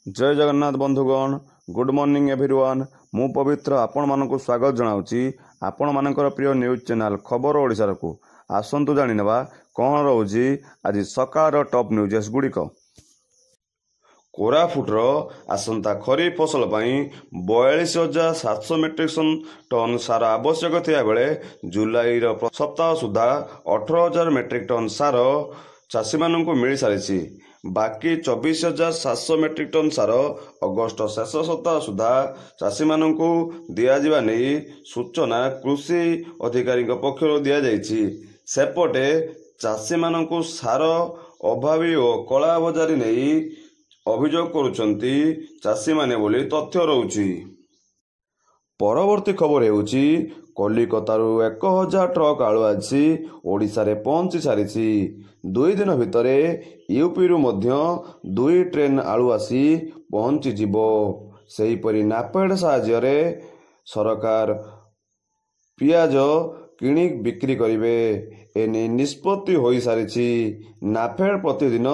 जय जगन्नाथ बंधुगण good morning everyone मु पवित्र आपण मानक स्वागत जनाऊँगी आपण मानकर प्रिय न्यूज चैनल खबर ओडिशा को आसतु जानिनेबा कौन रोज आज सकाळ टॉप न्यूजेस गुड़िक कोरापुटर आसंता खरीफ फसल 42,700 मेट्रिक टन सार आवश्यक थिया बेले जुलाई सप्ताह सुधा 18,000 मेट्रिक टन सार चाषी मानक मिल सारी बाकी 24,700 मेट्रिक टन सार अगस्ट शेष सप्ताह सुधा चाषी मानक दिया नहीं सूचना कृषि अधिकारी पक्षर दि जाइछि। सेपटे चाषी मानक सार अभावी और कला बजारी नहीं अभियोग करुचंती चाषी माने बोली तथ्य रहुछि। परवर्ती खबर हेउछि कलिकतारू 1,000 ट्रक आलू आसी ओडिशा रे पहुंची सारिछि। 2 दिन भितर यूपी रु मध्य 2 ट्रेन आलू आसी पहुंची जिवो। सेहीपरि नापेड साहाय्य सरकार पियाज किणी बिक्री करिवे एने निष्पत्ति होई सारिछि। नाफेड प्रतिदिन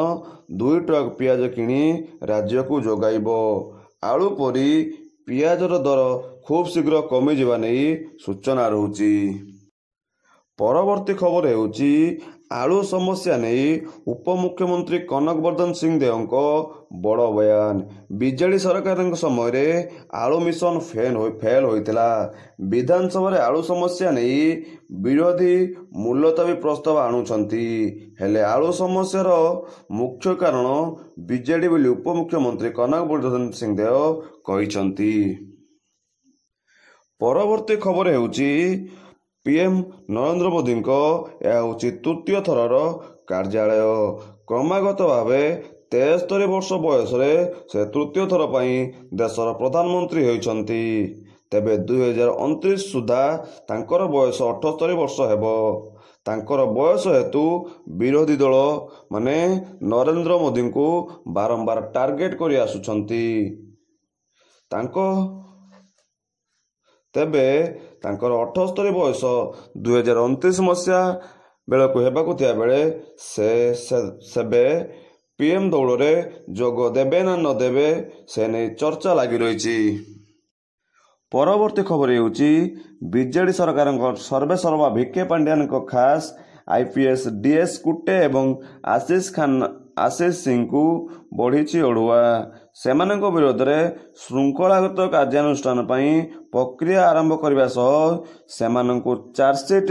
2 ट्रक पियाज किणी राज्य को जोगाइबो। आलू परी पियाजर दर खूब शीघ्र कमी जिबा नहीं सूचना रहुछि। परवर्ती खबर हेउछि आलू समस्या नहीं उपमुख्यमंत्री कनक वर्धन सिंह देवको बड़ बयान। बीजेडी सरकार समय रे आलू मिशन फेल होइतिला। विधानसभा आलू समस्या नहीं विरोधी मुलतवी प्रस्ताव आणुछंती हेले आलू समस्यार मुख्य कारण बीजेडी बोली उपमुख्यमंत्री कनक वर्धन सिंह देव कहिसंती। परवर्ती खबर हेउछि पीएम नरेंद्र मोदी तृतीय थरर कार्यालय क्रमागत भाव 73 वर्ष बयस से तृतीय थर पर देशर प्रधानमंत्री होइछंती। तेबे 2029 सुधा तांकर बयस 78 वर्ष हेबो। तांकर बयस हेतु विरोधी दल माने नरेंद्र मोदी को बारंबार टार्गेट करि आसुछंती। तेबे तांकर 78 बयस 2029 मसीहा बेलू हेबाकु थिया बेले सेबे पीएम दौड़ रे जोग देबे ना न देबे से नहीं चर्चा लगी रही। परवर्ती खबर हेउछि बीजेडी सरकार सर्वे सर्वा भिके पांड्यान को खास आईपीएस डीएस कुटे एवं आशीष सिंह को बढ़ी अड़ुआ। सेमानक विरोध में श्रृंखलागत कार्यानुष्ठान पई प्रक्रिया आरंभ करने सह सेमानकु चार्जसीट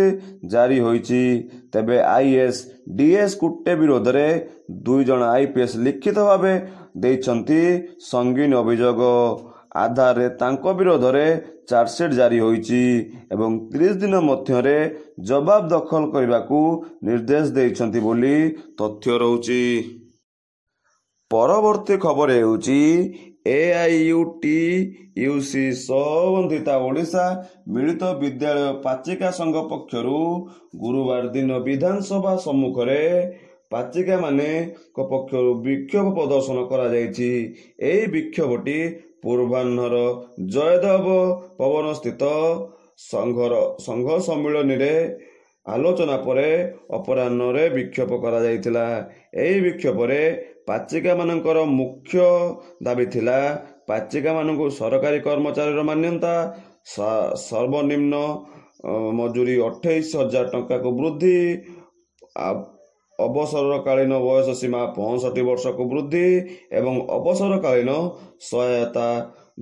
जारी होइछि। तेबे आईएस डीएस कुटे विरोध में 2 जन आईपीएस लिखित भाव देइछंती संगीन अभियोग आधार रे तांको विरोध में चार्जसीट जारी होइछि एवं 30 दिन मध्य जवाब दखल करने निर्देश देइछंती बोली तथ्य रहुछि। परवर्ती खबर हेउछि एआईयूटीयूसी संबंधिता ओडिशा मिलित विद्यालय पाचिका संघ पक्षरु गुरुवार दिन विधानसभा सम्मुख में पाचिका माने पक्षरु विक्षोभ प्रदर्शन करा जायछि। एही विक्षोभटी पूर्वाह्नर जयदेव भवन स्थित संघ सम्मिलन रे आलोचना परे अपराह्न रे विक्षोभ करा जायतिला। एही विक्षोभ रे पाचिका मानकर मुख्य दाबी थिला पाचिका मानकु सरकारी कर्मचारी मान्यता सर्वनिम्न मजूरी 28,000 टंका को वृद्धि अवसरकालीन वयस सीमा 65 वर्ष को वृद्धि एवं अवसरकालीन सहायता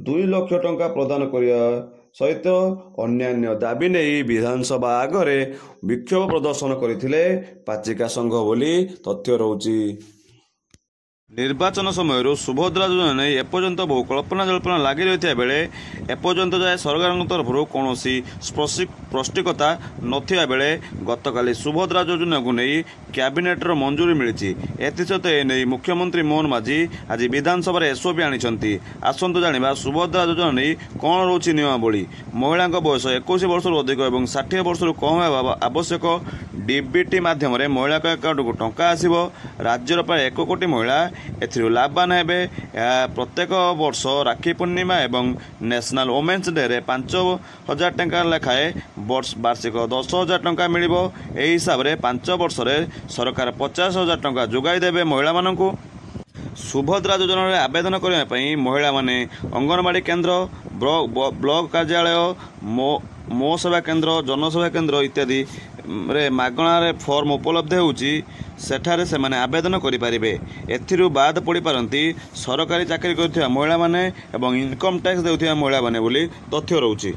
2 लाख टंका प्रदान करिया सहित अन्यान्य दाबी नहीं विधानसभा आगे विक्षोभ प्रदर्शन करथिले पाचिका संघ बोली तथ्य रहुछि। निर्वाचन समय सुभद्रा योजना नहीं एपर्यंत बहु कल्पना जल्पना लगी रही बेले एपर्यंत जाए सरकार तरफ कौन स्पष्टिकता नथिया बेले गतकाली सुभद्रा योजना को नहीं कैबिनेटर मंजूरी मिली। एसत एने मुख्यमंत्री मोहन माझी आज विधानसभा एसओपी आनी। आसतु जानिबा सुभद्रा योजना नहीं कौन रोचे नियमावली। महिला बयस 21 वर्ष अधिक और 60 वर्ष कम आवश्यक डीबीटी माध्यम महिला अकाउंट को टंका आसिबो। राज्यर प्राय 1 कोटी महिला एथिरु लाभवान हेबे। प्रत्येक वर्ष राखी पूर्णिमा एवं नेशनल वुमेन्स डे रे 5,000 टंका लेखाए वार्षिक 10,000 टंका मिलिबो। एही हिसाब रे 5 वर्ष रे सरकार 50,000 टंका जोगाई देबे महिला मानकु। ସୁଭଦ୍ରା ଯୋଜନାରେ ଆବେଦନ କରିବା ପାଇଁ ମହିଳାମାନେ ଅଙ୍ଗନବାଡ଼ି କେନ୍ଦ୍ର, ବ୍ଲକ କାର୍ଯ୍ୟାଳୟ, ମୋ ସେବା କେନ୍ଦ୍ର, ଜନସେବା କେନ୍ଦ୍ର ଇତ୍ୟାଦିରେ ମାଗଣାରେ ଫର୍ମ ଉପଲବ୍ଧ ହେଉଛି। ସେଠାରେ ସେମାନେ ଆବେଦନ କରିପାରିବେ। ଏଥିରୁ ବାଦ ପଡ଼ିପାରନ୍ତି ସରକାରୀ ଚାକିରି କରୁଥିବା ମହିଳାମାନେ ଏବଂ ଇନକମ୍ ଟ୍ୟାକ୍ସ ଦେଉଥିବା ମହିଳାମାନେ ବୋଲି ତଥ୍ୟ ରହୁଛି।